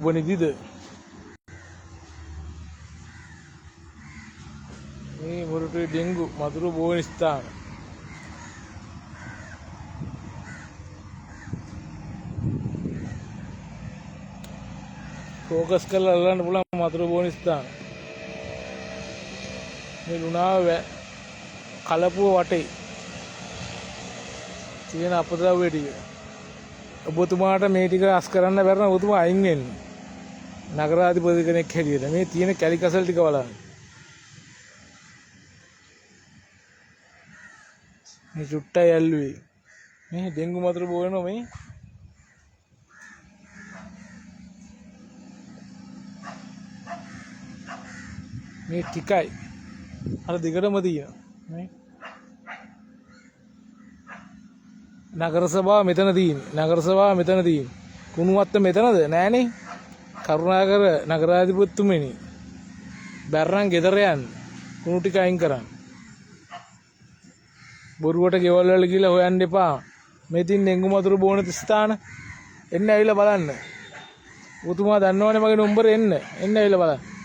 වනිදිද මේ මොරටුවේ ඩෙන්ගු මතුරු බෝවෙන ස්ථාන ෆෝකස් කරලා අල්ලන්න පුළුවන් මතුරු බෝවෙන ස්ථාන මේ ලුණාව කලපුව වටේ තියෙන අපද්‍රව්‍ය ටික ඔබතුමාට මේ ටික අස් කරන්න බැරි නම් ඔබතුමා අයින් වෙන්න නගරාධිපති කෙනෙක් හැටියට මේ තියෙන කැලි කසල් ටික බලන්න මේ චුට්ටයි ඇල්ලුවේ මේ ඩෙන්ගු මතුරු බෝවෙනවා මේ ටිකයි අර දිගටම තියෙනවා මේ නගර සභාව මෙතන තියෙන්නේ නගර සභාව මෙතන තියෙන්නේ කුණුවත්ත මෙතනද නෑනේ කරුණාකර නගරාධිපතිතුමනි බැරනම් ගෙදර යන්න කුණු ටික අයින් කරන්න බොරුවට ගෙවල් වල ගිහලා හොයන්න එපා මේ තින් ඩෙන්ගු මතුරු බෝන ස්ථාන එන්න ඇවිල්ලා බලන්න ඔතුමා දන්නවනේ මගේ නම්බරේ එන්න ඇවිල්ලා බලන්න